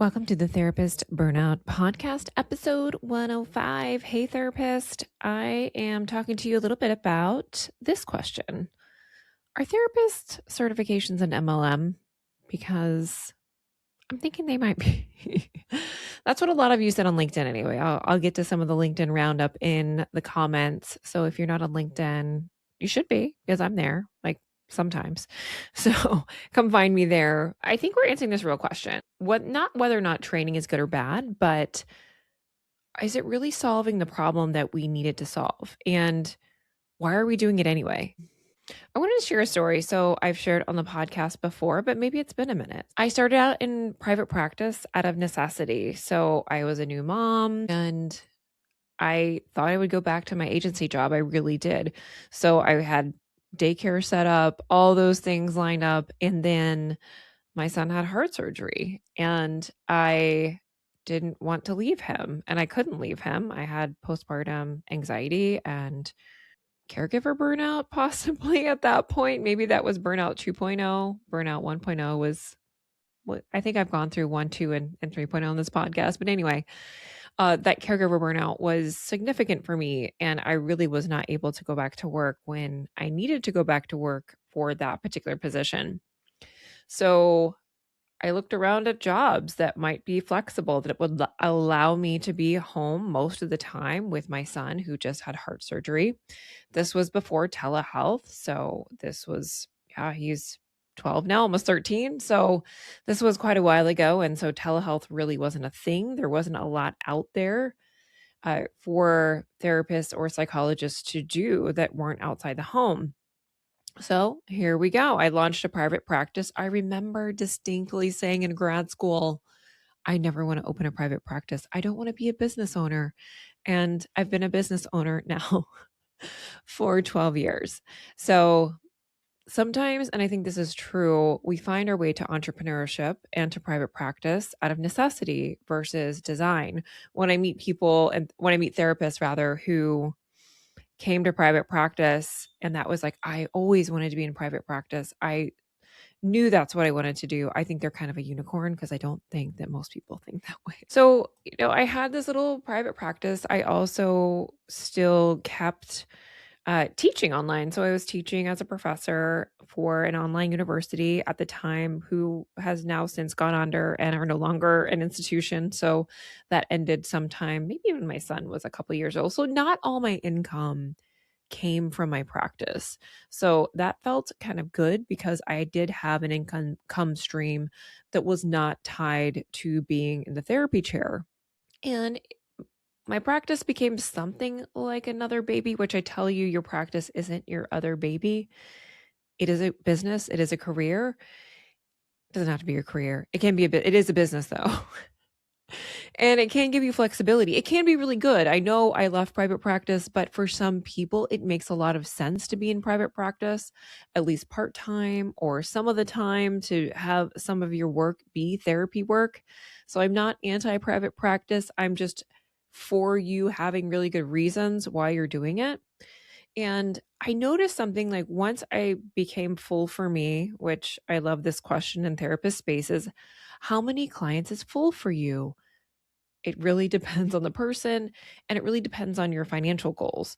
Welcome to the Therapist Burnout Podcast, episode 105. Hey, therapist. I am talking to you a little bit about this question. Are therapist certifications an MLM? Because I'm thinking they might be. That's what a lot of you said on LinkedIn anyway. I'll get to some of the LinkedIn roundup in the comments. So if you're not on LinkedIn, you should be, because I'm there sometimes. So come find me there. I think we're answering this real question. Not whether or not training is good or bad, but is it really solving the problem that we needed to solve? And why are we doing it anyway? I wanted to share a story. So I've shared on the podcast before, but maybe it's been a minute. I started out in private practice out of necessity. So I was a new mom and I thought I would go back to my agency job. I really did. So I had daycare set up, all those things lined up. And then my son had heart surgery and I didn't want to leave him and I couldn't leave him. I had postpartum anxiety and caregiver burnout possibly at that point. Maybe that was burnout 2.0. Burnout 1.0 was what I think I've gone through 1, 2, and 3.0 on this podcast. But anyway, that caregiver burnout was significant for me. And I really was not able to go back to work when I needed to go back to work for that particular position. So I looked around at jobs that might be flexible, that would allow me to be home most of the time with my son who just had heart surgery. This was before telehealth. So this was, he's 12 now, almost 13. So this was quite a while ago. And so telehealth really wasn't a thing. There wasn't a lot out there for therapists or psychologists to do that weren't outside the home. So here we go. I launched a private practice. I remember distinctly saying in grad school, I never want to open a private practice. I don't want to be a business owner. And I've been a business owner now for 12 years. So sometimes, and I think this is true, we find our way to entrepreneurship and to private practice out of necessity versus design. When I meet people and when I meet therapists rather who came to private practice and that was like, I always wanted to be in private practice. I knew that's what I wanted to do. I think they're kind of a unicorn because I don't think that most people think that way. So, I had this little private practice. I also still kept teaching online. So I was teaching as a professor for an online university at the time who has now since gone under and are no longer an institution. So that ended sometime, maybe when my son was a couple years old. So not all my income came from my practice. So that felt kind of good because I did have an income stream that was not tied to being in the therapy chair. And my practice became something like another baby, which I tell you, your practice isn't your other baby. It is a business. It is a career. It doesn't have to be your career. It can be it is a business though. And it can give you flexibility. It can be really good. I know I left private practice, but for some people, it makes a lot of sense to be in private practice, at least part-time or some of the time to have some of your work be therapy work. So I'm not anti-private practice. I'm just for you having really good reasons why you're doing it. And I noticed something like once I became full for me, which I love this question in therapist spaces, how many clients is full for you? It really depends on the person and it really depends on your financial goals.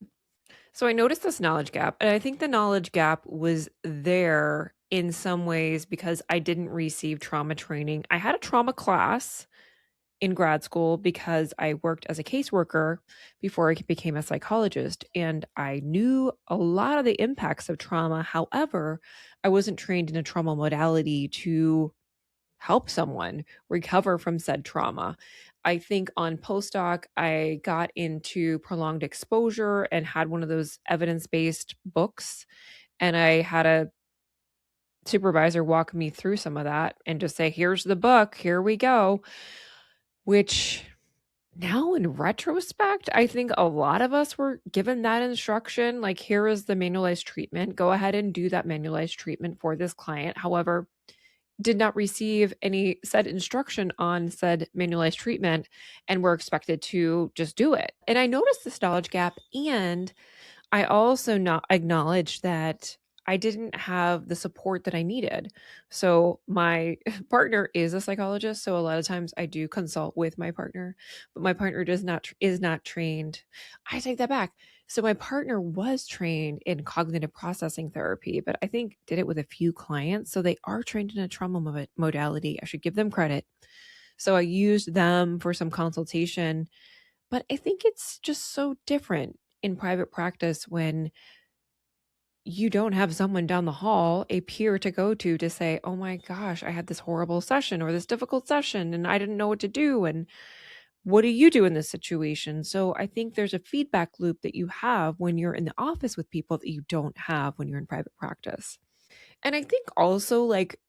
So I noticed this knowledge gap, and I think the knowledge gap was there in some ways because I didn't receive trauma training. I had a trauma class in grad school because I worked as a caseworker before I became a psychologist, and I knew a lot of the impacts of trauma. However, I wasn't trained in a trauma modality to help someone recover from said trauma. I think on postdoc, I got into prolonged exposure and had one of those evidence-based books. And I had a supervisor walk me through some of that and just say, here's the book, here we go. Which now in retrospect, I think a lot of us were given that instruction, like here is the manualized treatment. Go ahead and do that manualized treatment for this client. However, did not receive any said instruction on said manualized treatment and were expected to just do it. And I noticed this knowledge gap, and I also not acknowledge that I didn't have the support that I needed. So my partner is a psychologist, so a lot of times I do consult with my partner, but my partner is not trained. I take that back. So my partner was trained in cognitive processing therapy, but I think did it with a few clients. So they are trained in a trauma modality. I should give them credit. So I used them for some consultation, but I think it's just so different in private practice when you don't have someone down the hall, a peer to go to say, "Oh my gosh, I had this horrible session or this difficult session and I didn't know what to do. And what do you do in this situation?" So I think there's a feedback loop that you have when you're in the office with people that you don't have when you're in private practice. And I think also like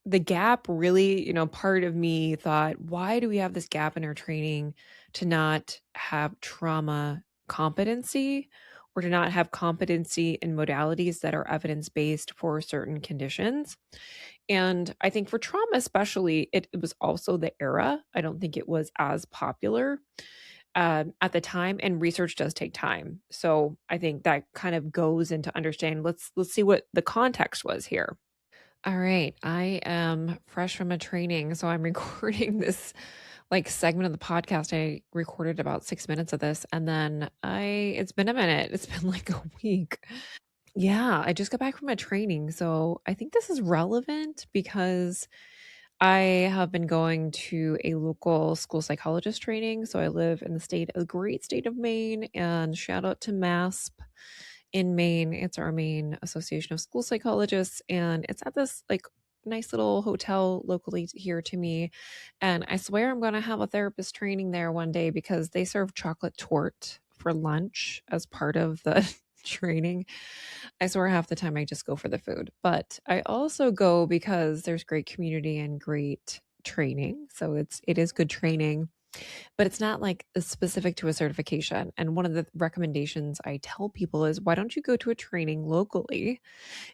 the gap really, part of me thought, why do we have this gap in our training to not have trauma competency or to not have competency in modalities that are evidence based for certain conditions? And I think for trauma, especially, it was also the era. I don't think it was as popular at the time, and research does take time. So I think that kind of goes into understanding. Let's see what the context was here. All right. I am fresh from a training, so I'm recording this like segment of the podcast. I recorded about 6 minutes of this and then it's been a minute. It's been like a week. Yeah, I just got back from a training. So I think this is relevant because I have been going to a local school psychologist training. So I live in the great state of Maine, and shout out to MASP in Maine. It's our Maine Association of School Psychologists, and it's at this like nice little hotel locally here to me. And I swear I'm going to have a therapist training there one day because they serve chocolate torte for lunch as part of the training. I swear half the time I just go for the food, but I also go because there's great community and great training. So it is good training, but it's not like specific to a certification. And one of the recommendations I tell people is, why don't you go to a training locally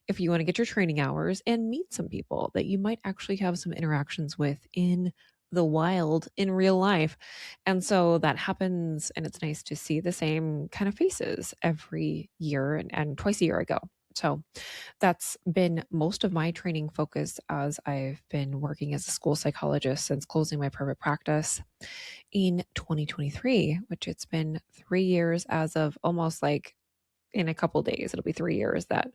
if you want to get your training hours and meet some people that you might actually have some interactions with in the wild in real life. And so that happens, and it's nice to see the same kind of faces every year and twice a year ago. So that's been most of my training focus as I've been working as a school psychologist since closing my private practice in 2023, which it's been 3 years as of almost like in a couple days. It'll be 3 years that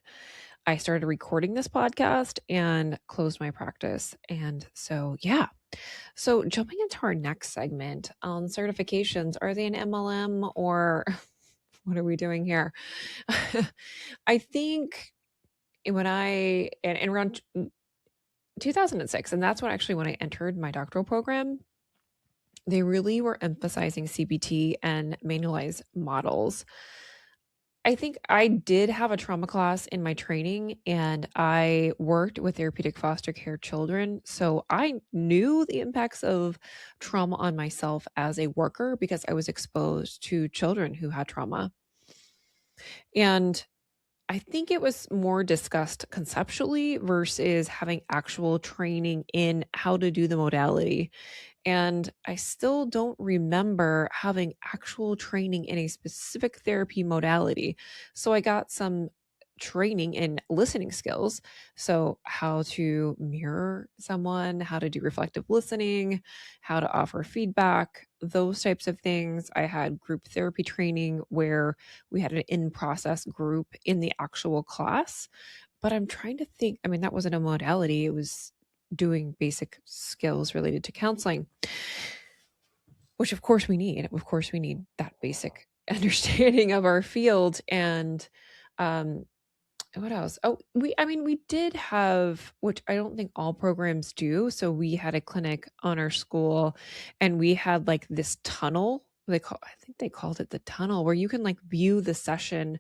I started recording this podcast and closed my practice. And so, yeah. So, jumping into our next segment on certifications, are they an MLM or what are we doing here? I think and around 2006, and that's when I entered my doctoral program, they really were emphasizing CBT and manualized models. I think I did have a trauma class in my training, and I worked with therapeutic foster care children. So I knew the impacts of trauma on myself as a worker because I was exposed to children who had trauma. And I think it was more discussed conceptually versus having actual training in how to do the modality. And I still don't remember having actual training in a specific therapy modality. So I got some training in listening skills. So, how to mirror someone, how to do reflective listening, how to offer feedback, those types of things. I had group therapy training where we had an in process group in the actual class. But I'm trying to think, I mean, that wasn't a modality, it was doing basic skills related to counseling, which of course we need. Of course, we need that basic understanding of our field. And what else? Oh, we did have, which I don't think all programs do. So we had a clinic on our school, and we had like this tunnel. I think they called it the tunnel, where you can like view the session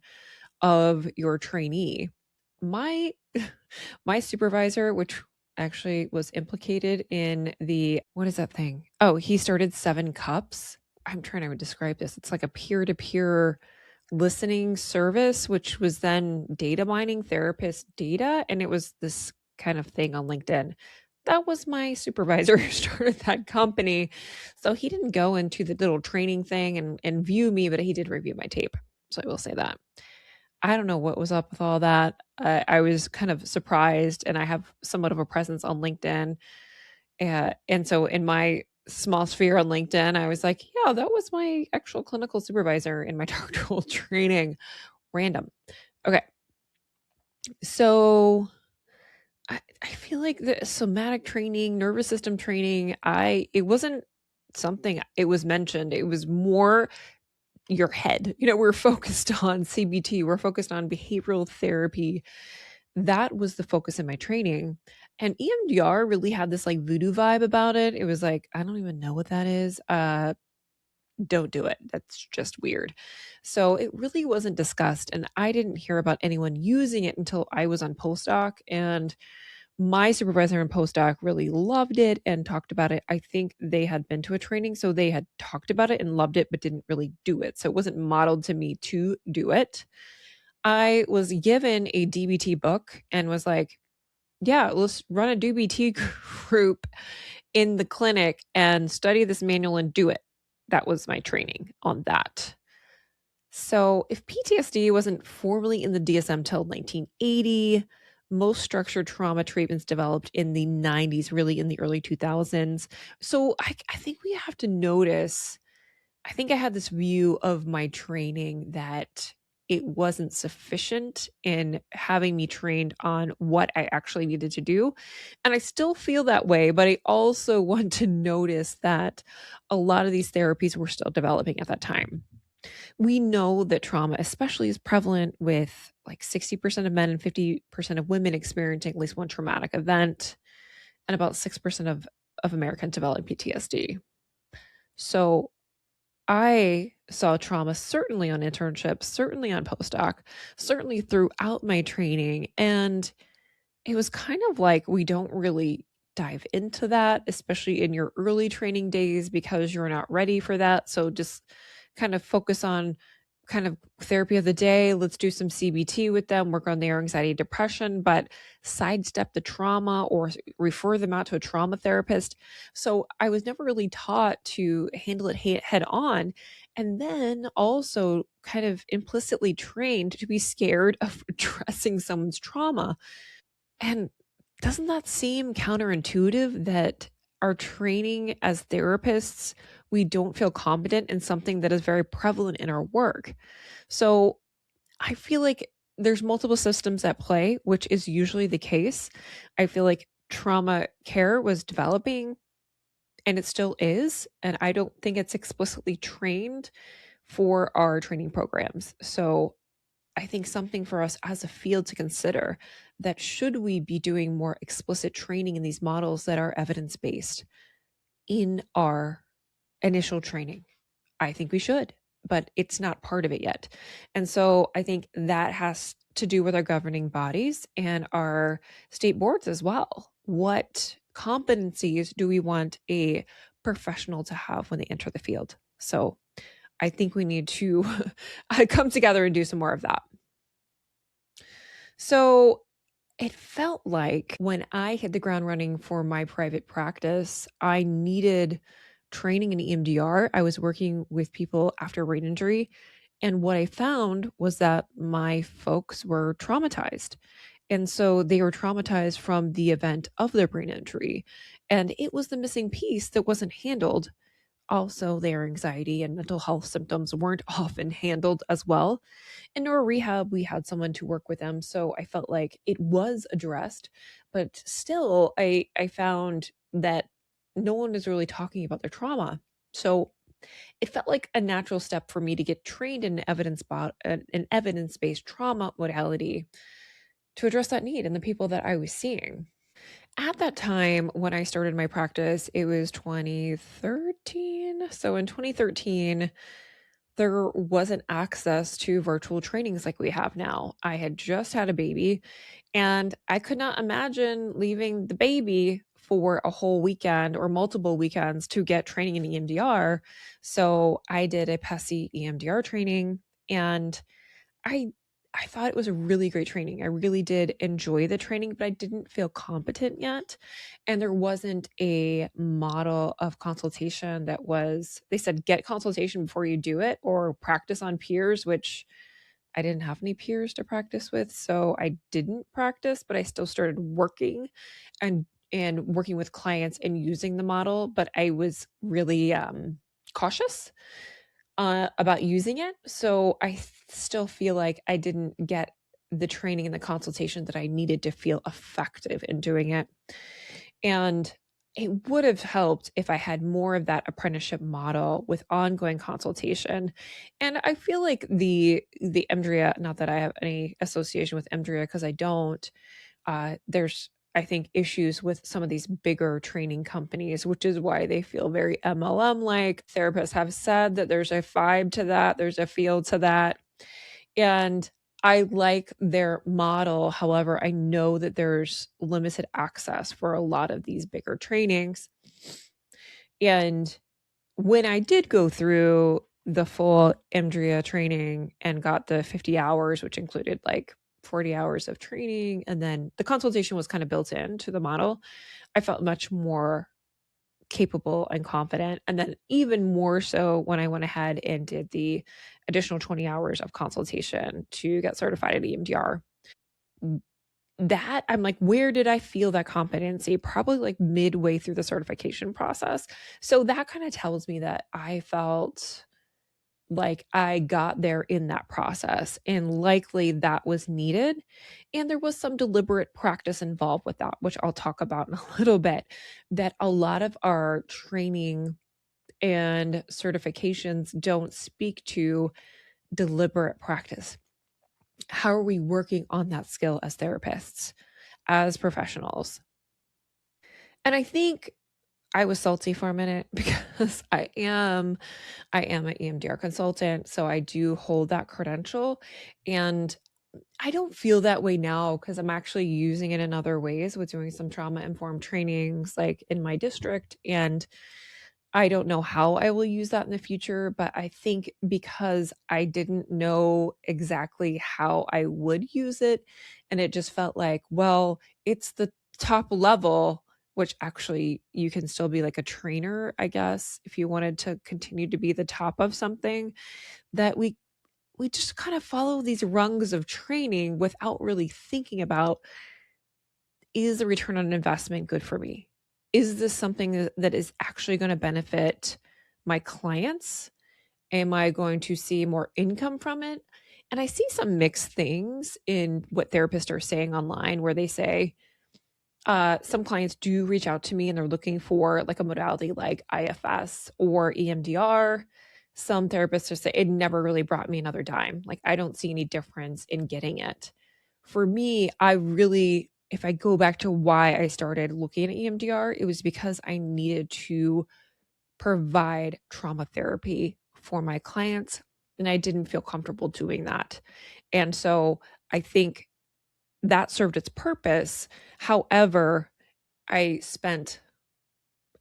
of your trainee. My my supervisor, which actually was implicated in what is that thing? Oh, he started 7 Cups. I'm trying to describe this. It's like a peer-to-peer listening service, which was then data mining therapist data. And it was this kind of thing on LinkedIn. That was my supervisor who started that company. So he didn't go into the little training thing and view me, but he did review my tape. So I will say that. I don't know what was up with all that. I was kind of surprised, and I have somewhat of a presence on LinkedIn. And so in my small sphere on LinkedIn, I was like, yeah, that was my actual clinical supervisor in my doctoral training. Random. Okay. So I feel like the somatic training, nervous system training, it wasn't something it was mentioned. It was more your head. We're focused on CBT, we're focused on behavioral therapy. That was the focus in my training. And EMDR really had this like voodoo vibe about it. It was like, I don't even know what that is. Don't do it. That's just weird. So it really wasn't discussed. And I didn't hear about anyone using it until I was on postdoc. And my supervisor in postdoc really loved it and talked about it. I think they had been to a training, so they had talked about it and loved it, but didn't really do it. So it wasn't modeled to me to do it. I was given a DBT book and was like, yeah, let's run a DBT group in the clinic and study this manual and do it. That was my training on that. So, if PTSD wasn't formally in the DSM till 1980, most structured trauma treatments developed in the 90s, really in the early 2000s. So, I think we have to notice. I think I had this view of my training that it wasn't sufficient in having me trained on what I actually needed to do. And I still feel that way, but I also want to notice that a lot of these therapies were still developing at that time. We know that trauma, especially, is prevalent with like 60% of men and 50% of women experiencing at least one traumatic event, and about 6% of Americans develop PTSD. So I saw trauma certainly on internships, certainly on postdoc, certainly throughout my training. And it was kind of like we don't really dive into that, especially in your early training days, because you're not ready for that. So just kind of focus on kind of therapy of the day. Let's do some CBT with them, work on their anxiety, depression, but sidestep the trauma or refer them out to a trauma therapist. So I was never really taught to handle it head on. And then also kind of implicitly trained to be scared of addressing someone's trauma. And doesn't that seem counterintuitive that our training as therapists, we don't feel competent in something that is very prevalent in our work? So I feel like there's multiple systems at play, which is usually the case. I feel like trauma care was developing and it still is. And I don't think it's explicitly trained for our training programs. So I think something for us as a field to consider, that should we be doing more explicit training in these models that are evidence based in our initial training? I think we should, but it's not part of it yet. And so I think that has to do with our governing bodies and our state boards as well. What competencies do we want a professional to have when they enter the field? So I think we need to come together and do some more of that. So it felt like when I hit the ground running for my private practice, I needed training in EMDR. I was working with people after brain injury. And what I found was that my folks were traumatized. And so they were traumatized from the event of their brain injury. And it was the missing piece that wasn't handled. Also, their anxiety and mental health symptoms weren't often handled as well. In neuro rehab, we had someone to work with them, so I felt like it was addressed. But still, I found that no one is really talking about their trauma. So it felt like a natural step for me to get trained in an evidence-based trauma modality to address that need in the people that I was seeing. At that time, when I started my practice, it was 2013. So in 2013, there wasn't access to virtual trainings like we have now. I had just had a baby, and I could not imagine leaving the baby for a whole weekend or multiple weekends to get training in EMDR. So I did a PESI EMDR training, and I I thought it was a really great training. I really did enjoy the training, but I didn't feel competent yet. And there wasn't a model of consultation that was, they said, get consultation before you do it or practice on peers, which I didn't have any peers to practice with, so I didn't practice, but I still started working and working with clients and using the model, but I was really cautious about using it. So I still feel like I didn't get the training and the consultation that I needed to feel effective in doing it. And it would have helped if I had more of that apprenticeship model with ongoing consultation. And I feel like the EMDRIA, not that I have any association with EMDRIA because I don't, there's I think issues with some of these bigger training companies, which is why they feel very MLM like. Therapists have said that there's a vibe to that, there's a feel to that. And I like their model. However, I know that there's limited access for a lot of these bigger trainings. And when I did go through the full EMDRIA training and got the 50 hours, which included like 40 hours of training, and then the consultation was kind of built into the model, I felt much more capable and confident. And then even more so when I went ahead and did the additional 20 hours of consultation to get certified at EMDR. That I'm like, where did I feel that competency? Probably like midway through the certification process. So that kind of tells me that I felt like I got there in that process, and likely that was needed. And there was some deliberate practice involved with that, which I'll talk about in a little bit, that a lot of our training and certifications don't speak to deliberate practice. How are we working on that skill as therapists, as professionals? And I think I was salty for a minute because I am an EMDR consultant, so I do hold that credential. And I don't feel that way now because I'm actually using it in other ways with doing some trauma informed trainings like in my district. And I don't know how I will use that in the future, but I think because I didn't know exactly how I would use it, and it just felt like, well, it's the top level, which actually you can still be like a trainer, I guess, if you wanted to continue to be the top of something, that we just kind of follow these rungs of training without really thinking about, is the return on investment good for me? Is this something that is actually going to benefit my clients? Am I going to see more income from it? And I see some mixed things in what therapists are saying online where they say, some clients do reach out to me and they're looking for like a modality like IFS or EMDR. Some therapists just say it never really brought me another dime. Like I don't see any difference in getting it. For me, I really, if I go back to why I started looking at EMDR, it was because I needed to provide trauma therapy for my clients, and I didn't feel comfortable doing that. And so I think that served its purpose. However, I spent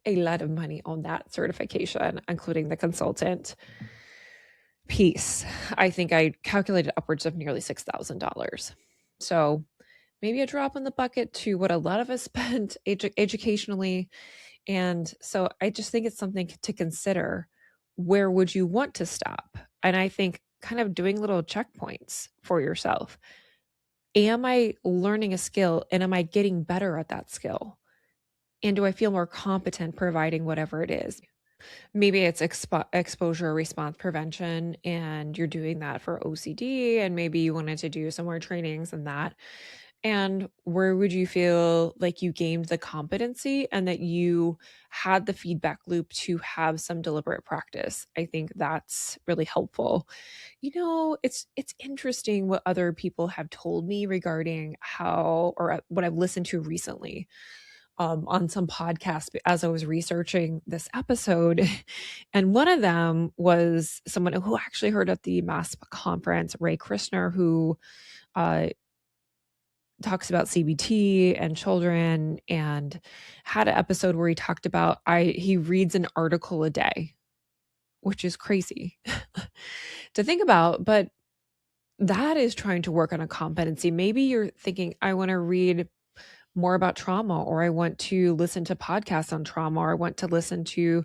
a lot of money on that certification, including the consultant piece. I think I calculated upwards of nearly $6,000. So maybe a drop in the bucket to what a lot of us spent educationally. And so I just think it's something to consider. Where would you want to stop? And I think kind of doing little checkpoints for yourself. Am I learning a skill and am I getting better at that skill? And do I feel more competent providing whatever it is? Maybe it's exposure response prevention, and you're doing that for OCD, and maybe you wanted to do some more trainings in that. And where would you feel like you gained the competency and that you had the feedback loop to have some deliberate practice? I think that's really helpful. You know, it's interesting what other people have told me regarding how, or what I've listened to recently on some podcasts as I was researching this episode. And one of them was someone who actually heard at the MASP conference, Ray Krishner, who uh, talks about CBT and children, and had an episode where he talked about he reads an article a day, which is crazy to think about, but that is trying to work on a competency. Maybe you're thinking, I want to read more about trauma, or I want to listen to podcasts on trauma, or I want to listen to,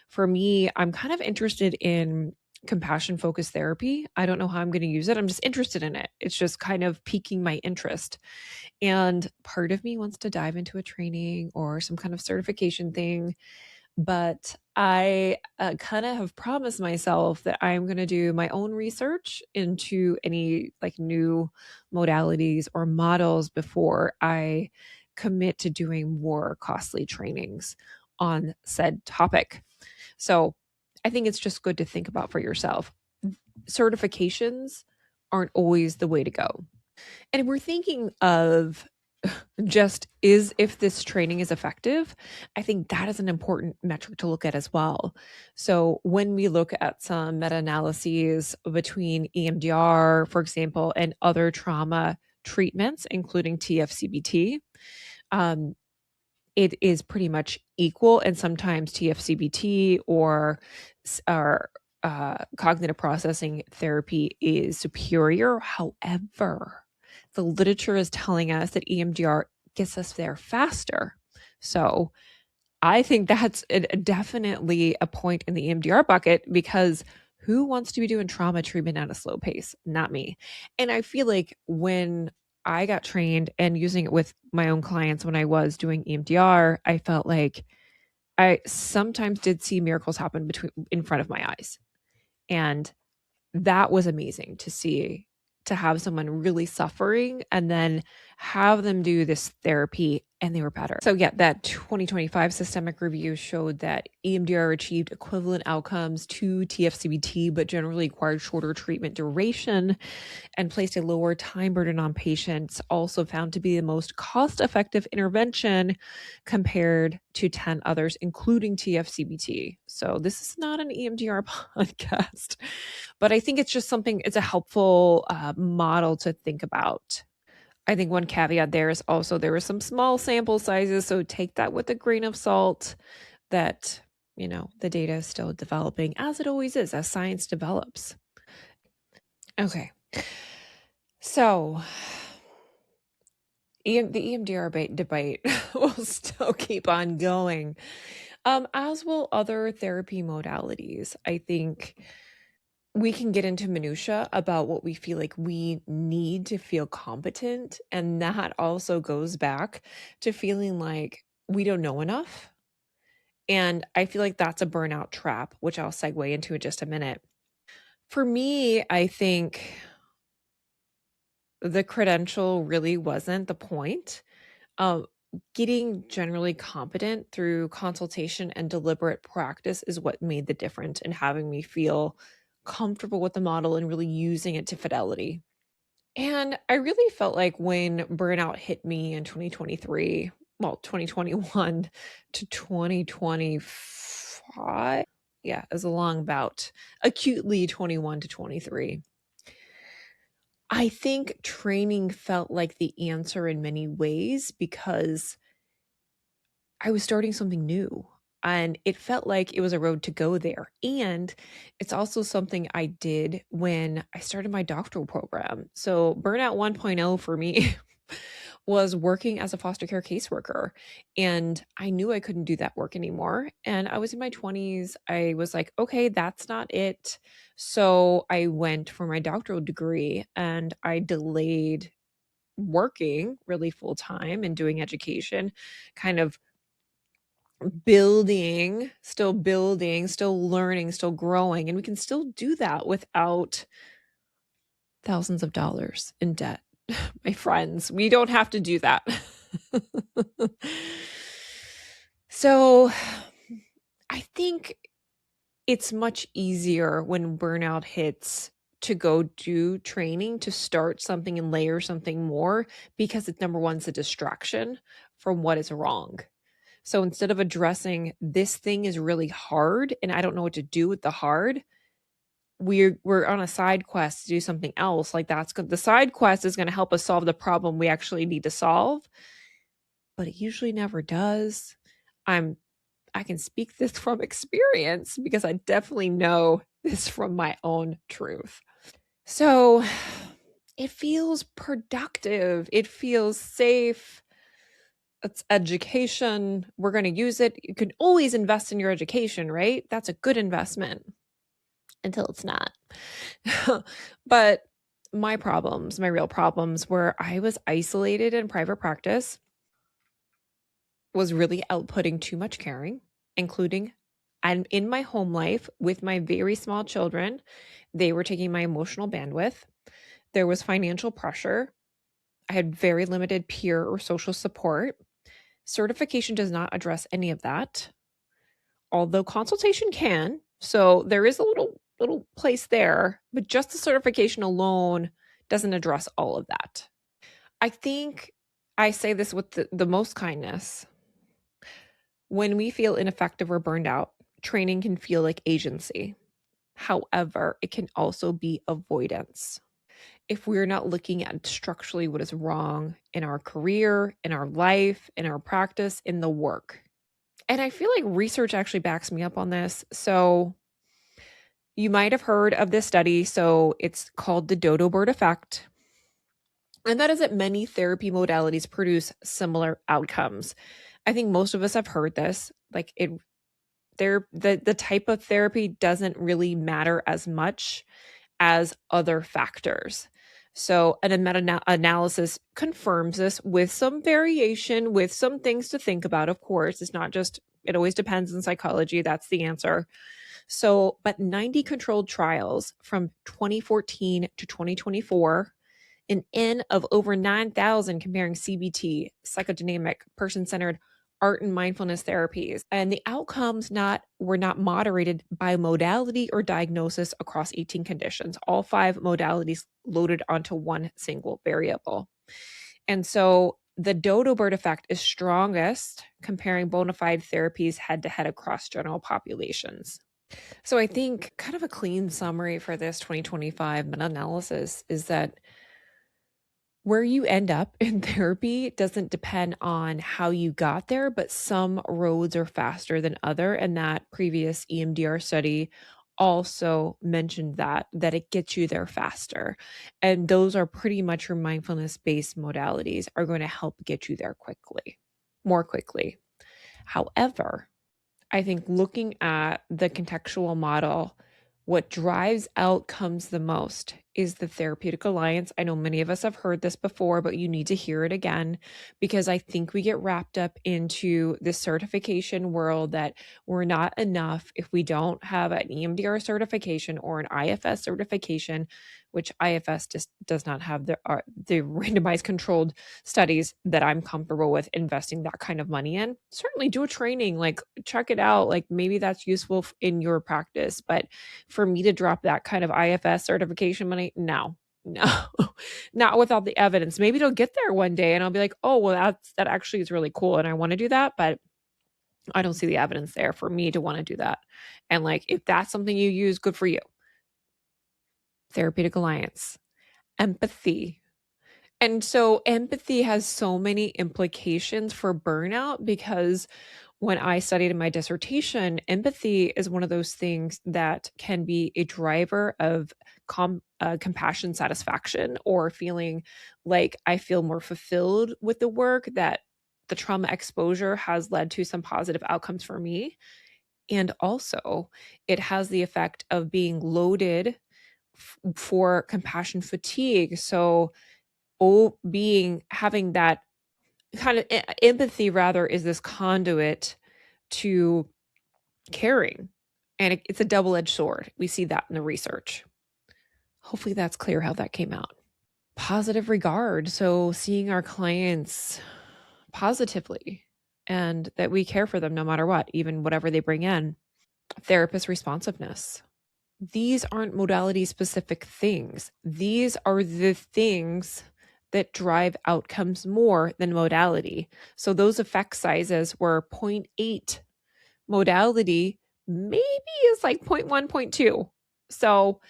for me, I'm kind of interested in compassion focused therapy. I don't know how I'm going to use it. I'm just interested in it. It's just kind of piquing my interest. And part of me wants to dive into a training or some kind of certification thing. But I kind of have promised myself that I'm going to do my own research into any like new modalities or models before I commit to doing more costly trainings on said topic. So I think it's just good to think about for yourself. Certifications aren't always the way to go. And if we're thinking of just is if this training is effective, I think that is an important metric to look at as well. So when we look at some meta-analyses between EMDR, for example, and other trauma treatments, including TFCBT, um, it is pretty much equal, and sometimes TFCBT or cognitive processing therapy is superior. However, the literature is telling us that EMDR gets us there faster. So I think that's definitely a point in the EMDR bucket, because who wants to be doing trauma treatment at a slow pace? Not me. And I feel like when I got trained and using it with my own clients when I was doing EMDR, I felt like I sometimes did see miracles happen in front of my eyes. And that was amazing to see, to have someone really suffering and then have them do this therapy and they were better. So yeah, that 2025 systemic review showed that EMDR achieved equivalent outcomes to TFCBT, but generally required shorter treatment duration and placed a lower time burden on patients. Also found to be the most cost-effective intervention compared to 10 others, including TFCBT. So this is not an EMDR podcast, but I think it's just something, it's a helpful model to think about. I think one caveat there is also there were some small sample sizes, so take that with a grain of salt, that, you know, the data is still developing, as it always is, as science develops. Okay. So the EMDR debate will still keep on going, as will other therapy modalities. I think we can get into minutia about what we feel like we need to feel competent. And that also goes back to feeling like we don't know enough. And I feel like that's a burnout trap, which I'll segue into in just a minute. For me, I think the credential really wasn't the point. Getting generally competent through consultation and deliberate practice is what made the difference in having me feel comfortable with the model and really using it to fidelity. And I really felt like when burnout hit me in 2023, well, 2021 to 2025, yeah, it was a long bout, acutely 21 to 23. I think training felt like the answer in many ways because I was starting something new and it felt like it was a road to go there. And it's also something I did when I started my doctoral program. So, Burnout 1.0 for me was working as a foster care caseworker. And I knew I couldn't do that work anymore. And I was in my 20s. I was like, okay, that's not it. So, I went for my doctoral degree and I delayed working really full time and doing education, kind of building, still learning, still growing. And we can still do that without thousands of dollars in debt. My friends, we don't have to do that. So I think it's much easier when burnout hits to go do training, to start something and layer something more, because it's number one, it's a distraction from what is wrong. So instead of addressing this thing is really hard and I don't know what to do with the hard, we're on a side quest to do something else. Like the side quest is going to help us solve the problem we actually need to solve, but it usually never does. I can speak this from experience because I definitely know this from my own truth. So it feels productive. It feels safe. It's education. We're going to use it. You can always invest in your education, right? That's a good investment. until it's not. But my real problems were I was isolated in private practice, was really outputting too much caring, including and in my home life with my very small children. They were taking my emotional bandwidth. There was financial pressure. I had very limited peer or social support. Certification does not address any of that, although consultation can. So there is a little place there, but just the certification alone doesn't address all of that. I think I say this with the most kindness. When we feel ineffective or burned out, training can feel like agency. However, it can also be avoidance. If we're not looking at structurally what is wrong in our career, in our life, in our practice, in the work. And I feel like research actually backs me up on this. So you might have heard of this study. So it's called the dodo bird effect. And that is that many therapy modalities produce similar outcomes. I think most of us have heard this. Like the type of therapy doesn't really matter as much as other factors. So a meta-analysis confirms this with some variation, with some things to think about, of course. It's not just, it always depends in psychology. That's the answer. So, but 90 controlled trials from 2014 to 2024, an N of over 9,000 comparing CBT, psychodynamic, person-centered, art and mindfulness therapies. And the outcomes were not moderated by modality or diagnosis across 18 conditions. All 5 modalities loaded onto one single variable. And so the dodo bird effect is strongest comparing bona fide therapies head-to-head across general populations. So I think kind of a clean summary for this 2025 meta-analysis is that where you end up in therapy doesn't depend on how you got there, but some roads are faster than other. And that previous EMDR study also mentioned that it gets you there faster. And those are pretty much your mindfulness-based modalities are going to help get you there more quickly. However, I think looking at the contextual model, what drives outcomes the most is the therapeutic alliance. I know many of us have heard this before, but you need to hear it again, because I think we get wrapped up into this certification world that we're not enough if we don't have an EMDR certification or an IFS certification, which IFS just does not have the randomized controlled studies that I'm comfortable with investing that kind of money in. Certainly do a training, like check it out. Like maybe that's useful in your practice, but for me to drop that kind of IFS certification money, no, not without the evidence. Maybe it'll get there one day and I'll be like, oh, well, that actually is really cool. And I want to do that, but I don't see the evidence there for me to want to do that. And like, if that's something you use, good for you. Therapeutic alliance, empathy. And so empathy has so many implications for burnout, because when I studied in my dissertation, empathy is one of those things that can be a driver of compassion satisfaction, or feeling like I feel more fulfilled with the work, that the trauma exposure has led to some positive outcomes for me. And also it has the effect of being loaded for compassion fatigue. So having that kind of empathy rather is this conduit to caring. And it's a double-edged sword. We see that in the research. Hopefully that's clear how that came out. Positive regard. So seeing our clients positively and that we care for them no matter what, even whatever they bring in. Therapist responsiveness. These aren't modality specific things. These are the things that drive outcomes more than modality. So those effect sizes were 0.8. Modality maybe is like 0.1, 0.2. So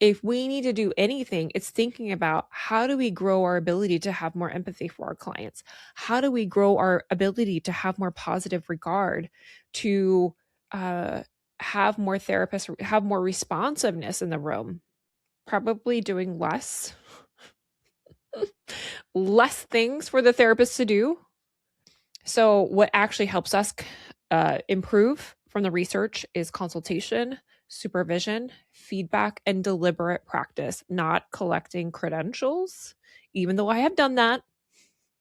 if we need to do anything, it's thinking about how do we grow our ability to have more empathy for our clients? How do we grow our ability to have more positive regard, to have more therapists, have more responsiveness in the room? Probably doing less things for the therapist to do. So what actually helps us improve from the research is consultation, supervision, feedback, and deliberate practice, not collecting credentials. Even though I have done that,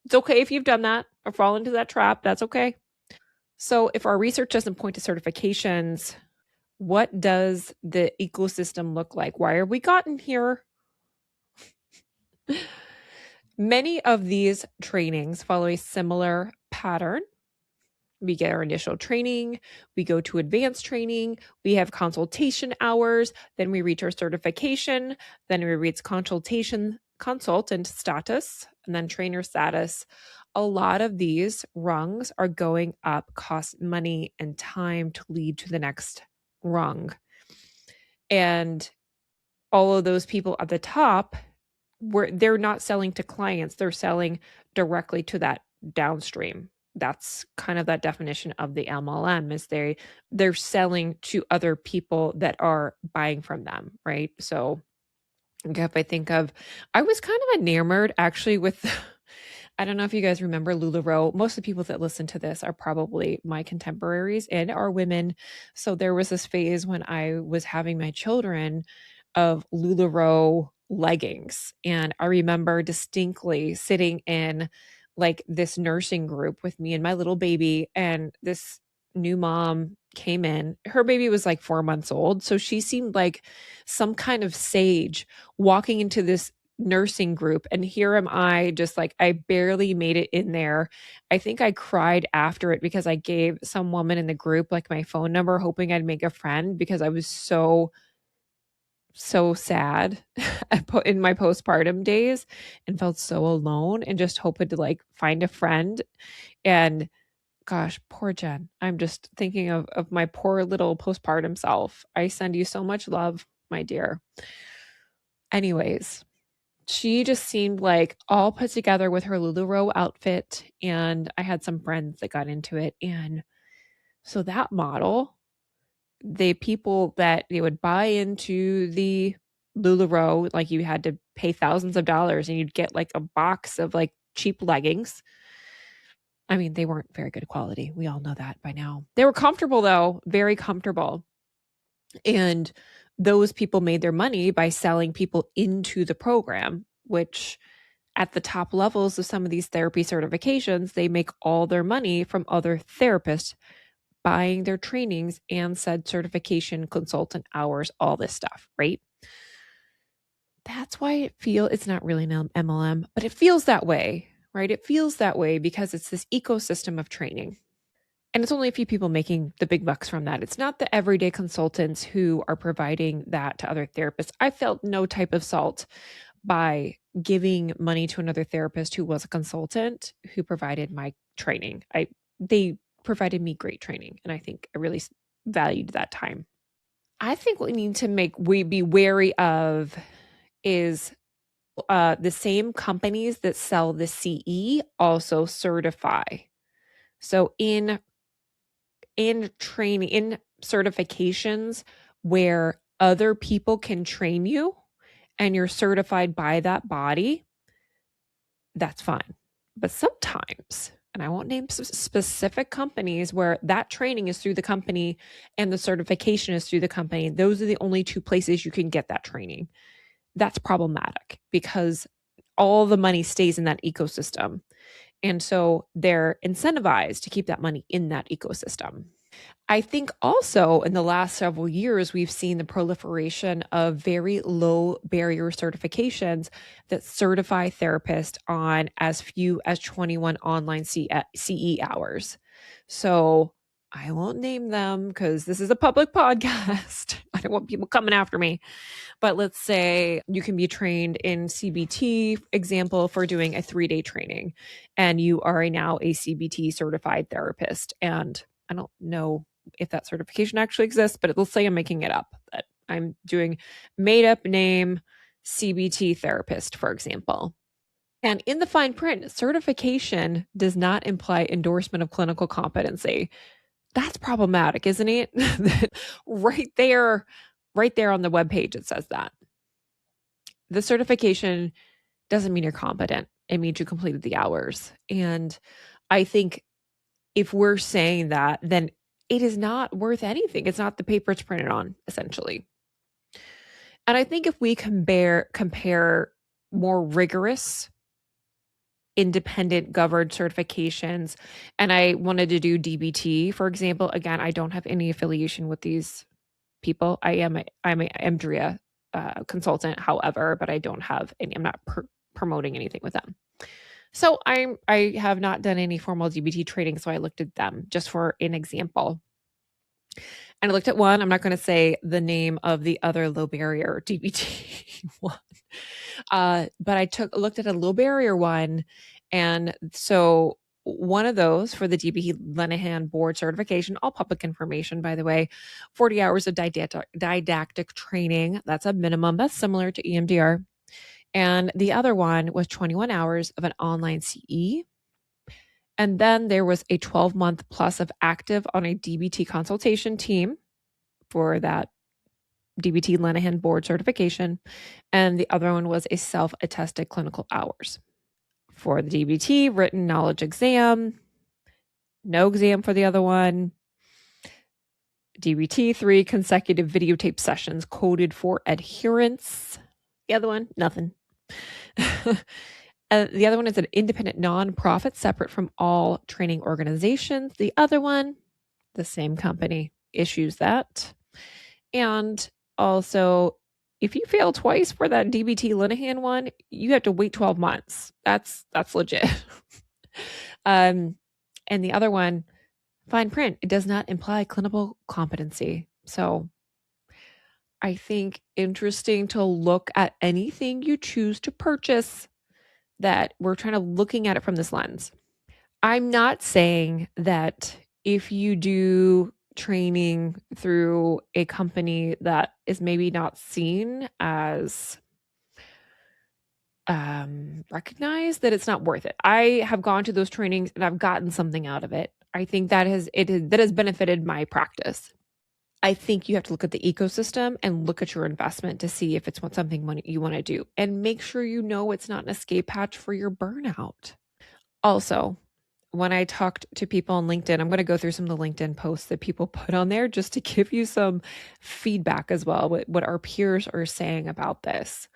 it's okay if you've done that or fall into that trap. That's okay. So, if our research doesn't point to certifications, what does the ecosystem look like? Why are we gotten here? Many of these trainings follow a similar pattern. We get our initial training, we go to advanced training, we have consultation hours, then we reach our certification, then we reach consultant status, and then trainer status. A lot of these rungs are going up, cost money and time to lead to the next rung. And all of those people at the top, they're not selling to clients, they're selling directly to that downstream. That's kind of that definition of the MLM, is they're selling to other people that are buying from them, right? So if I was kind of enamored actually with I don't know if you guys remember LuLaRoe. Most of the people that listen to this are probably my contemporaries and are women. So there was this phase when I was having my children of LuLaRoe leggings. And I remember distinctly sitting in like this nursing group with me and my little baby, and this new mom came in. Her baby was like 4 months old. So she seemed like some kind of sage walking into this nursing group, and here am I, just like, I barely made it in there. I think I cried after it because I gave some woman in the group like my phone number hoping I'd make a friend, because I was so sad in my postpartum days and felt so alone and just hoping to like find a friend. And gosh, poor Jen. I'm just thinking of my poor little postpartum self. I send you so much love, my dear. Anyways, she just seemed like all put together with her LuLaRoe outfit, and I had some friends that got into it. And so that model, the people that they would buy into the LuLaRoe, like you had to pay thousands of dollars and you'd get like a box of like cheap leggings. I mean, they weren't very good quality. We all know that by now. They were comfortable though, very comfortable. And those people made their money by selling people into the program, which at the top levels of some of these therapy certifications, they make all their money from other therapists buying their trainings and said certification, consultant hours, all this stuff, right? That's why it's not really an MLM, but it feels that way, right? It feels that way because it's this ecosystem of training. And it's only a few people making the big bucks from that. It's not the everyday consultants who are providing that to other therapists. I felt no type of salt by giving money to another therapist who was a consultant who provided my training. They provided me great training, and I think I really valued that time. I think what we need to be wary of is the same companies that sell the CE also certify. So in training, in certifications where other people can train you and you're certified by that body, that's fine. But sometimes, and I won't name specific companies where that training is through the company and the certification is through the company, those are the only two places you can get that training. That's problematic because all the money stays in that ecosystem. And so they're incentivized to keep that money in that ecosystem. I think also in the last several years, we've seen the proliferation of very low barrier certifications that certify therapists on as few as 21 online CE hours. So I won't name them because this is a public podcast. I don't want people coming after me. But let's say you can be trained in CBT, example, for doing a 3-day training, and you are now a CBT certified therapist. And I don't know if that certification actually exists, but let's say I'm making it up, that I'm doing made up name CBT therapist, for example. And in the fine print, certification does not imply endorsement of clinical competency. That's problematic, isn't it? right there on the webpage, it says that. The certification doesn't mean you're competent. It means you completed the hours. And I think if we're saying that, then it is not worth anything. It's not the paper it's printed on, essentially. And I think if we compare more rigorous, independent governed certifications, and I wanted to do DBT, for example, again, I don't have any affiliation with these people. I'm a EMDRIA consultant, however, but I don't have any. I'm not promoting anything with them. So I have not done any formal DBT training, so I looked at them just for an example. And I looked at one. I'm not going to say the name of the other low barrier DBT one, but I looked at a low barrier one, and so one of those for the DBT Lenahan board certification, all public information, by the way, 40 hours of didactic training. That's a minimum. That's similar to EMDR. And the other one was 21 hours of an online CE. And then there was a 12-month plus of active on a DBT consultation team for that DBT Lenahan board certification. And the other one was a self-attested clinical hours. For the DBT written knowledge exam, no exam for the other one. DBT 3 consecutive videotape sessions coded for adherence. The other one, nothing. The other one is an independent nonprofit separate from all training organizations. The other one, the same company issues that. And also, if you fail twice for that DBT Lenahan one, you have to wait 12 months. That's legit. And the other one, fine print, it does not imply clinical competency. So I think interesting to look at anything you choose to purchase, that we're trying to looking at it from this lens. I'm not saying that if you do training through a company that is maybe not seen as recognized, that it's not worth it. I have gone to those trainings and I've gotten something out of it. I think that has benefited my practice. I think you have to look at the ecosystem and look at your investment to see if it's something you want to do, and make sure you know it's not an escape hatch for your burnout. Also, when I talked to people on LinkedIn, I'm going to go through some of the LinkedIn posts that people put on there just to give you some feedback as well, what our peers are saying about this.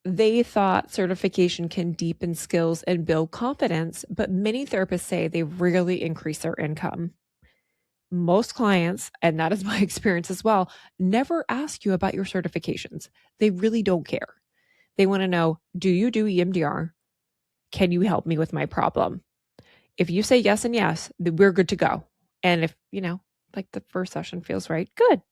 They thought certification can deepen skills and build confidence, but many therapists say they rarely increase their income. Most clients, and that is my experience as well, never ask you about your certifications. They really don't care. They want to know, do you do EMDR? Can you help me with my problem? If you say yes and yes, then we're good to go. And if, like the first session feels right, good.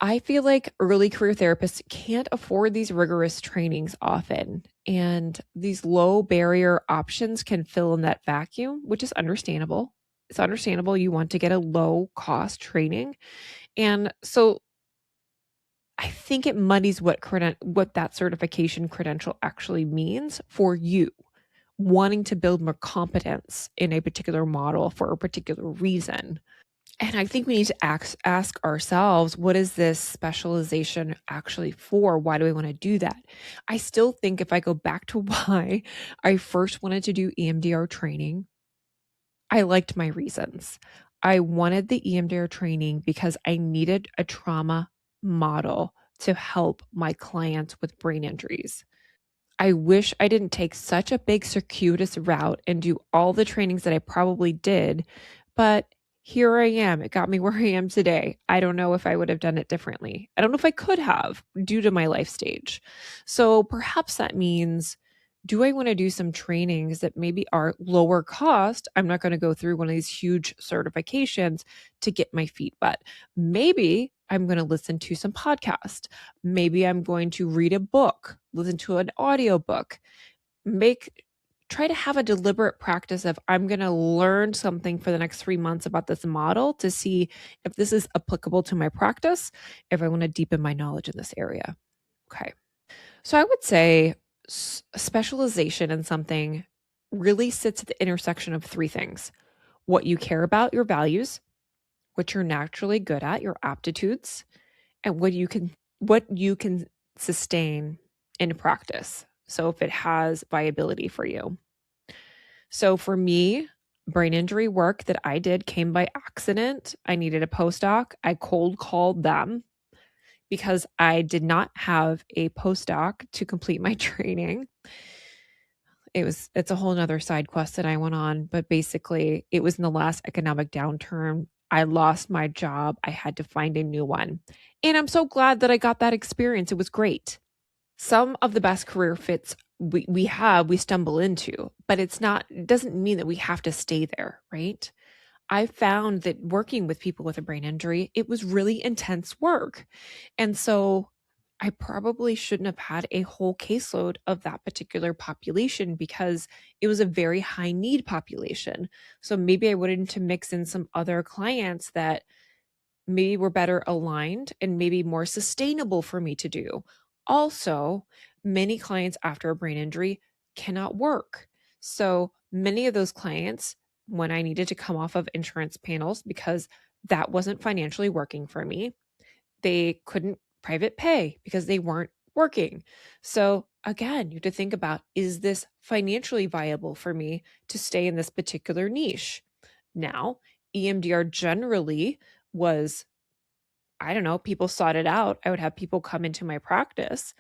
I feel like early career therapists can't afford these rigorous trainings often. And these low barrier options can fill in that vacuum, which is understandable. It's understandable you want to get a low cost training. And so I think it muddies what that certification credential actually means for you, wanting to build more competence in a particular model for a particular reason. And I think we need to ask ourselves, what is this specialization actually for? Why do I want to do that? I still think if I go back to why I first wanted to do EMDR training, I liked my reasons. I wanted the EMDR training because I needed a trauma model to help my clients with brain injuries. I wish I didn't take such a big circuitous route and do all the trainings that I probably did, but here I am. It got me where I am today. I don't know if I would have done it differently. I don't know if I could have due to my life stage. So perhaps that means, do I want to do some trainings that maybe are lower cost? I'm not going to go through one of these huge certifications to get my feet wet. Maybe I'm going to listen to some podcasts. Maybe I'm going to read a book, listen to an audiobook, try to have a deliberate practice of, I'm going to learn something for the next 3 months about this model to see if this is applicable to my practice, if I want to deepen my knowledge in this area. Okay. So I would say specialization in something really sits at the intersection of three things: what you care about, your values, what you're naturally good at, your aptitudes, and what you can sustain in practice. So if it has viability for you. So for me, brain injury work that I did came by accident. I needed a postdoc. I cold called them because I did not have a postdoc to complete my training. It's a whole nother side quest that I went on, but basically it was in the last economic downturn. I lost my job. I had to find a new one. And I'm so glad that I got that experience. It was great. Some of the best career fits we stumble into, but it doesn't mean that we have to stay there, right? I found that working with people with a brain injury, it was really intense work. And so I probably shouldn't have had a whole caseload of that particular population because it was a very high need population. So maybe I wanted to mix in some other clients that maybe were better aligned and maybe more sustainable for me to do. Also, many clients after a brain injury cannot work. So many of those clients, when I needed to come off of insurance panels because that wasn't financially working for me, they couldn't private pay because they weren't working. So again, you have to think about, is this financially viable for me to stay in this particular niche? Now, EMDR generally was, I don't know, people sought it out. I would have people come into my practice,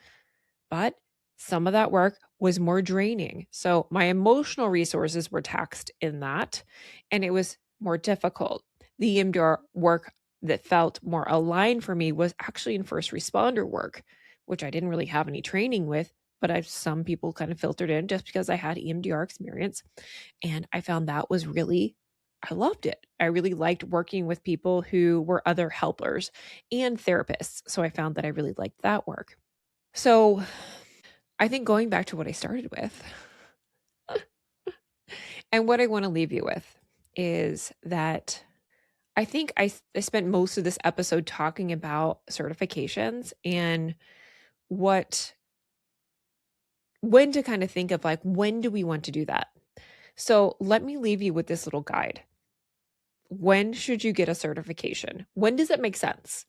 but some of that work was more draining. So my emotional resources were taxed in that, and it was more difficult. The EMDR work that felt more aligned for me was actually in first responder work, which I didn't really have any training with, but some people kind of filtered in just because I had EMDR experience. And I found that was really, I loved it. I really liked working with people who were other helpers and therapists. So I found that I really liked that work. So I think going back to what I started with and what I want to leave you with is that I think I spent most of this episode talking about certifications and what, when to kind of think of, like, when do we want to do that? So let me leave you with this little guide. When should you get a certification? When does it make sense?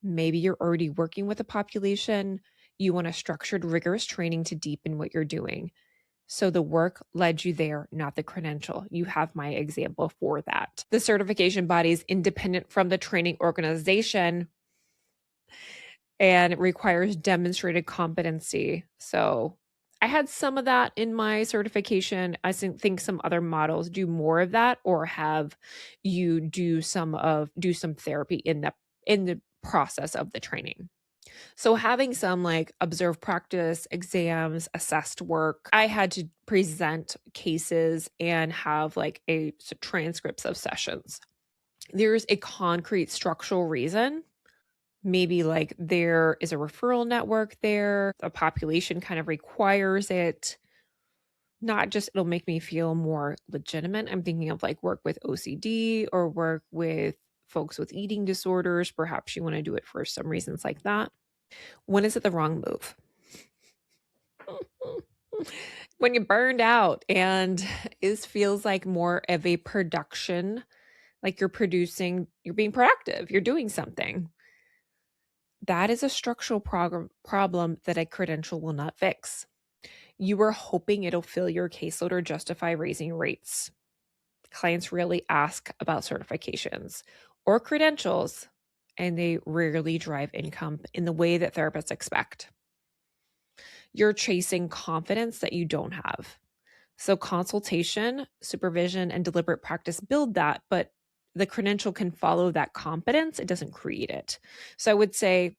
Maybe you're already working with a population. You want a structured, rigorous training to deepen what you're doing. So the work led you there, not the credential. You have my example for that. The certification body is independent from the training organization and it requires demonstrated competency. So I had some of that in my certification. I think some other models do more of that or have you do some therapy in the process of the training. So having some like observed practice, exams, assessed work, I had to present cases and have like transcripts of sessions. There's a concrete structural reason. Maybe like there is a referral network there, a population kind of requires it. Not just it'll make me feel more legitimate. I'm thinking of like work with OCD or work with folks with eating disorders. Perhaps you want to do it for some reasons like that. When is it the wrong move? When you're burned out and it feels like more of a production, like you're being productive, you're doing something. That is a structural problem that a credential will not fix. You are hoping it'll fill your caseload or justify raising rates. Clients rarely ask about certifications or credentials, and they rarely drive income in the way that therapists expect. You're chasing confidence that you don't have. So consultation, supervision, and deliberate practice build that, but the credential can follow that competence. It doesn't create it. So I would say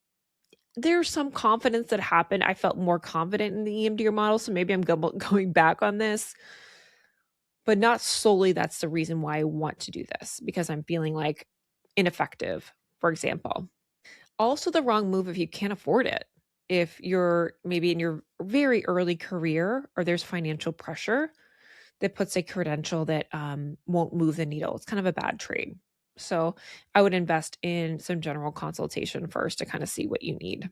there's some confidence that happened. I felt more confident in the EMDR model, so maybe I'm going back on this, but not solely that's the reason why I want to do this, because I'm feeling like ineffective, for example. Also the wrong move if you can't afford it. If you're maybe in your very early career or there's financial pressure that puts a credential that won't move the needle. It's kind of a bad trade. So I would invest in some general consultation first to kind of see what you need.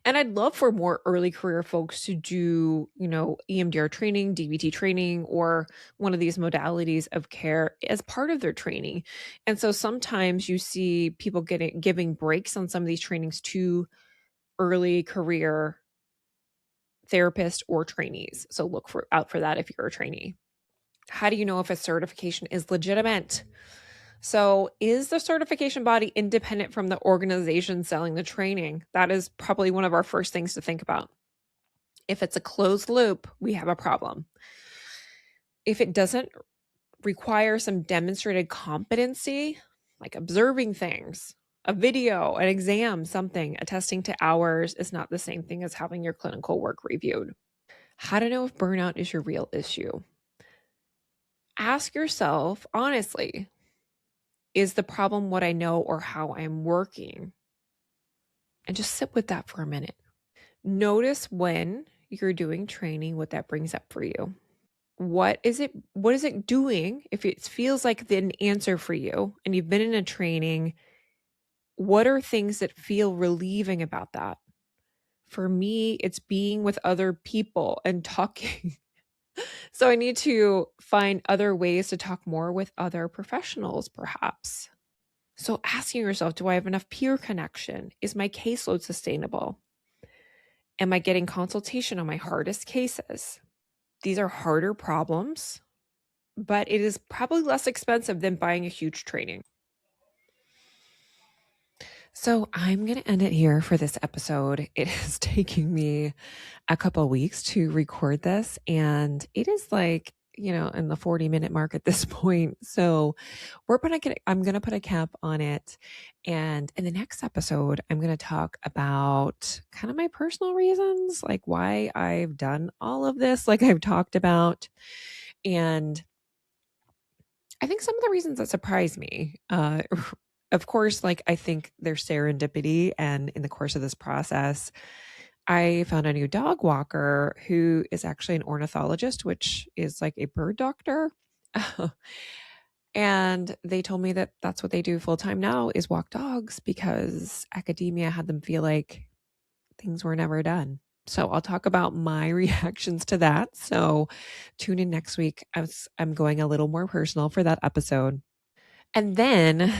And I'd love for more early career folks to do, EMDR training, DBT training, or one of these modalities of care as part of their training. And so sometimes you see people giving breaks on some of these trainings to early career therapists or trainees. So look out for that if you're a trainee. How do you know if a certification is legitimate? So, is the certification body independent from the organization selling the training? That is probably one of our first things to think about. If it's a closed loop, we have a problem. If it doesn't require some demonstrated competency, like observing things, a video, an exam, something, attesting to hours is not the same thing as having your clinical work reviewed. How to know if burnout is your real issue? Ask yourself honestly, is the problem what I know or how I'm working? And just sit with that for a minute. Notice when you're doing training, what that brings up for you. What is it doing? If it feels like an answer for you and you've been in a training, what are things that feel relieving about that? For me, it's being with other people and talking. So I need to find other ways to talk more with other professionals, perhaps. So asking yourself, do I have enough peer connection? Is my caseload sustainable? Am I getting consultation on my hardest cases? These are harder problems, but it is probably less expensive than buying a huge training. So I'm going to end it here for this episode. It is taking me a couple of weeks to record this, and it is like, in the 40-minute mark at this point. So I'm going to put a cap on it. And in the next episode, I'm going to talk about kind of my personal reasons, like why I've done all of this, like I've talked about. And I think some of the reasons that surprise me, of course, like I think there's serendipity. And in the course of this process, I found a new dog walker who is actually an ornithologist, which is like a bird doctor. And they told me that that's what they do full time now is walk dogs because academia had them feel like things were never done. So I'll talk about my reactions to that. So tune in next week. I'm going a little more personal for that episode. And then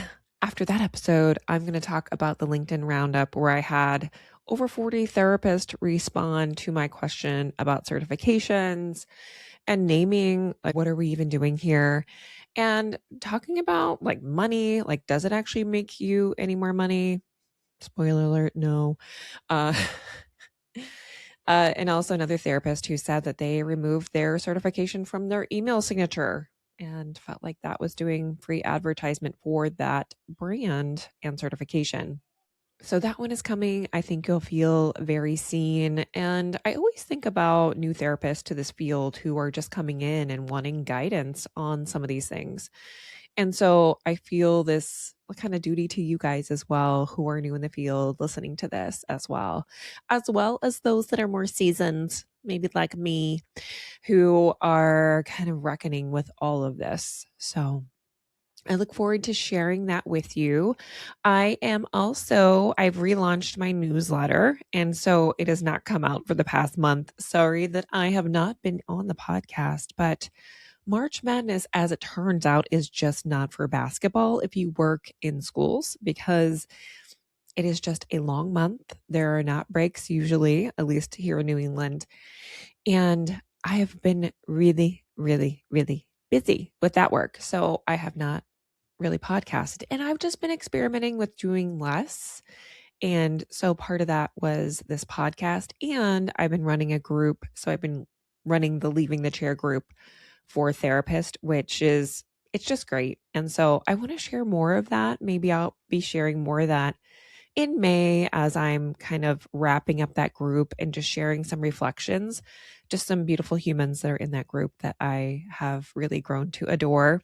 after that episode, I'm going to talk about the LinkedIn roundup where I had over 40 therapists respond to my question about certifications and naming, like, what are we even doing here? And talking about like money, like, does it actually make you any more money? Spoiler alert, no. And also another therapist who said that they removed their certification from their email signature and felt like that was doing free advertisement for that brand and certification. So that one is coming. I think you'll feel very seen. And I always think about new therapists to this field who are just coming in and wanting guidance on some of these things. And so I feel this kind of duty to you guys as well, who are new in the field, listening to this as well as those that are more seasoned, maybe like me, who are kind of reckoning with all of this. So I look forward to sharing that with you. I've relaunched my newsletter, and so it has not come out for the past month. Sorry that I have not been on the podcast, but March Madness, as it turns out, is just not for basketball if you work in schools because it is just a long month. There are not breaks usually, at least here in New England. And I have been really, really, really busy with that work. So I have not really podcasted, and I've just been experimenting with doing less. And so part of that was this podcast, and I've been running a group. So I've been running the Leaving the Chair group for therapist, it's just great. And so I want to share more of that. Maybe I'll be sharing more of that in May as I'm kind of wrapping up that group and just sharing some reflections, just some beautiful humans that are in that group that I have really grown to adore.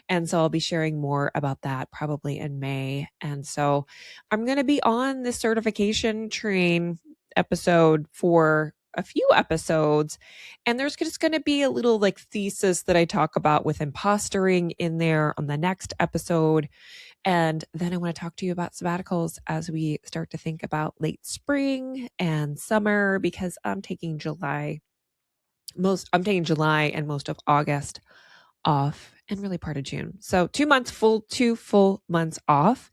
And so I'll be sharing more about that probably in May. And so I'm going to be on this certification train episode for a few episodes, and there's just going to be a little like thesis that I talk about with impostering in there on the next episode. And then I want to talk to you about sabbaticals as we start to think about late spring and summer, because I'm taking July and most of August off and really part of June. So 2 full months off.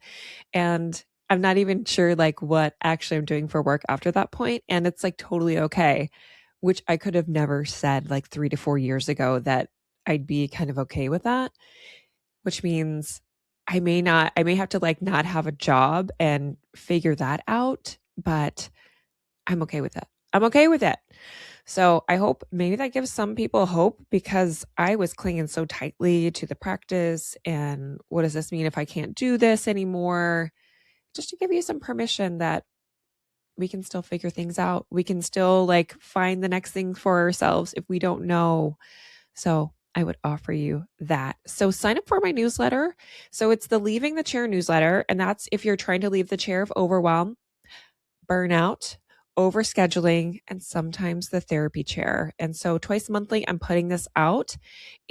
And I'm not even sure like what actually I'm doing for work after that point. And it's like totally okay, which I could have never said like 3 to 4 years ago that I'd be kind of okay with that, which means I may have to like not have a job and figure that out, but I'm okay with it. I'm okay with it. So I hope maybe that gives some people hope, because I was clinging so tightly to the practice. And what does this mean if I can't do this anymore? Just to give you some permission that we can still figure things out. We can still like find the next thing for ourselves if we don't know. So I would offer you that. So sign up for my newsletter. So it's the Leaving the Chair newsletter. And that's if you're trying to leave the chair of overwhelm, burnout, overscheduling, and sometimes the therapy chair. And so twice monthly, I'm putting this out,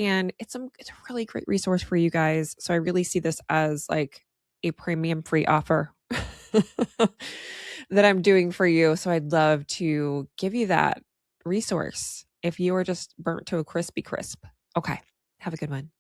and it's a really great resource for you guys. So I really see this as like a premium free offer that I'm doing for you. So I'd love to give you that resource if you are just burnt to a crispy crisp. Okay. Have a good one.